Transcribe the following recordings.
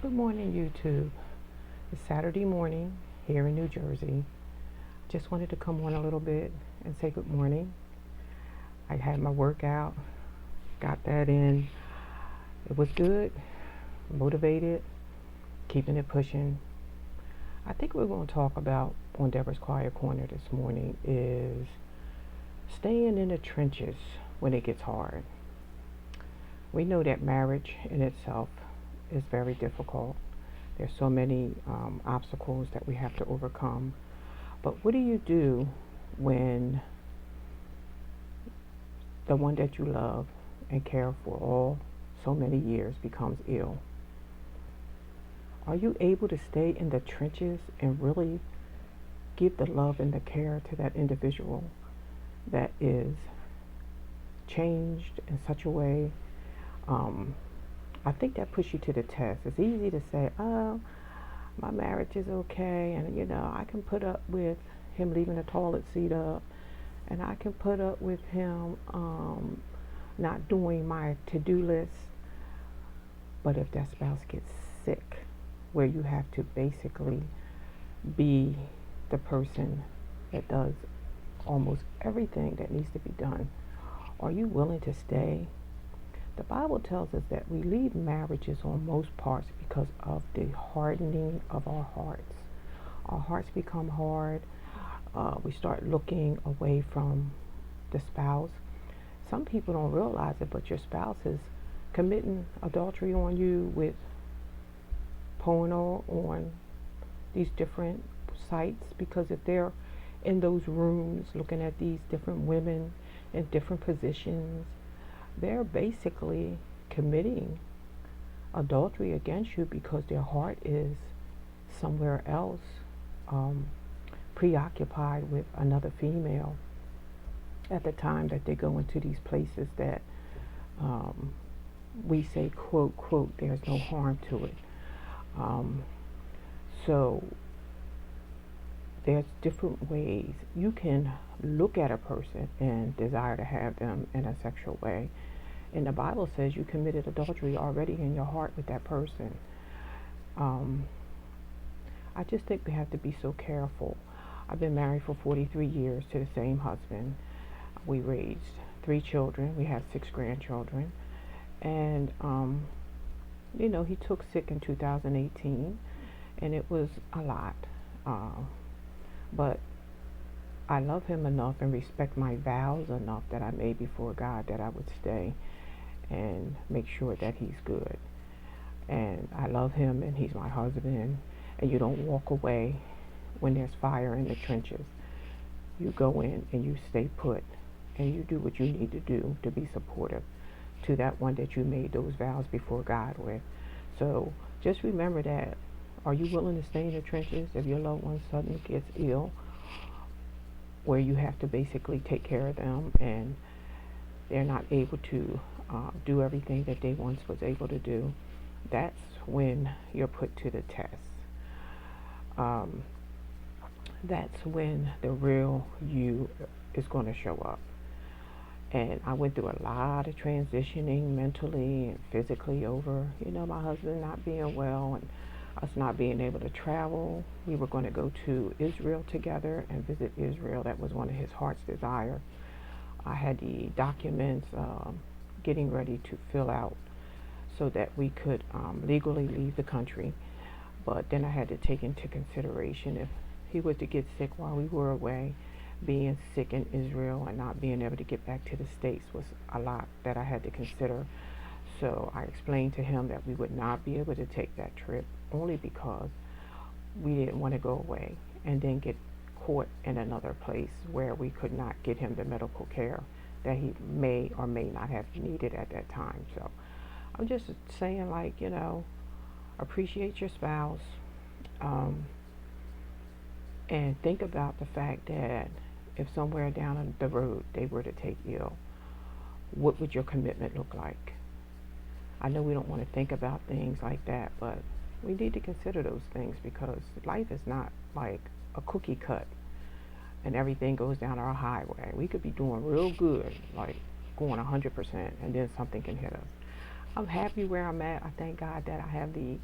Good morning, YouTube. It's Saturday morning here in New Jersey. Just wanted to come on a little bit and say good morning. I had my workout, got that in. It was good, motivated, keeping it pushing. I think we're going to talk about on Deborah's Quiet Corner this morning is staying in the trenches when it gets hard. We know that marriage in itself is very difficult. There's so many obstacles that we have to overcome. But what do you do when the one that you love and care for all so many years becomes ill? Are you able to stay in the trenches and really give the love and the care to that individual that is changed in such a way? I think that puts you to the test. It's easy to say, oh, my marriage is okay, and I can put up with him leaving the toilet seat up, and I can put up with him not doing my to-do list. But if that spouse gets sick, where you have to basically be the person that does almost everything that needs to be done, are you willing to stay? The Bible tells us that we leave marriages on most parts because of the hardening of our hearts. Our hearts become hard. We start looking away from the spouse. Some people don't realize it, but your spouse is committing adultery on you with porno on these different sites, because if they're in those rooms looking at these different women in different positions, they're basically committing adultery against you because their heart is somewhere else, preoccupied with another female at the time that they go into these places that we say, quote, quote, there's no harm to it. So there's different ways you can look at a person and desire to have them in a sexual way. And the Bible says you committed adultery already in your heart with that person. I just think we have to be so careful. I've been married for 43 years to the same husband. We raised 3 children. We have 6 grandchildren. And, he took sick in 2018, and it was a lot. But I love him enough and respect my vows enough that I made before God that I would stay and make sure that he's good. And I love him, and he's my husband. And you don't walk away when there's fire in the trenches. You go in and you stay put, and you do what you need to do to be supportive to that one that you made those vows before God with. So just remember that. Are you willing to stay in the trenches if your loved one suddenly gets ill, where you have to basically take care of them and they're not able to do everything that they once was able to do? That's when you're put to the test. That's when the real you is going to show up. And I went through a lot of transitioning mentally and physically over, my husband not being well and us not being able to travel. We were going to go to Israel together and visit Israel. That was one of his heart's desire. I had the documents getting ready to fill out so that we could legally leave the country. But then I had to take into consideration if he was to get sick while we were away, being sick in Israel and not being able to get back to the States was a lot that I had to consider. So I explained to him that we would not be able to take that trip only because we didn't want to go away and then get caught in another place where we could not get him the medical care that he may or may not have needed at that time. So I'm just saying, appreciate your spouse, and think about the fact that if somewhere down the road they were to take ill, what would your commitment look like? I know we don't want to think about things like that, but we need to consider those things because life is not like a cookie cut and everything goes down our highway. We could be doing real good, like going 100%, and then something can hit us. I'm happy where I'm at. I thank God that I have the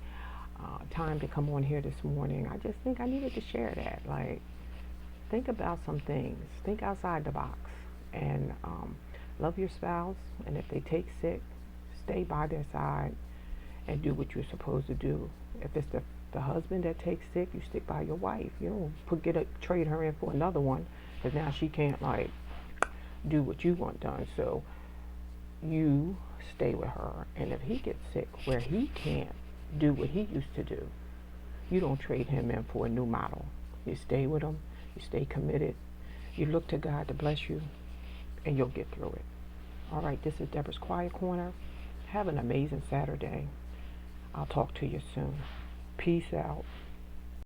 time to come on here this morning. I just think I needed to share that. Like, think about some things. Think outside the box, and love your spouse. And if they take sick, stay by their side and do what you're supposed to do. If it's the husband that takes sick, you stick by your wife. You don't trade her in for another one, because now she can't like do what you want done. So you stay with her, and if he gets sick where he can't do what he used to do, you don't trade him in for a new model. You stay with him, you stay committed, you look to God to bless you, and you'll get through it. All right, this is Deborah's Quiet Corner. Have an amazing Saturday. I'll talk to you soon. Peace out.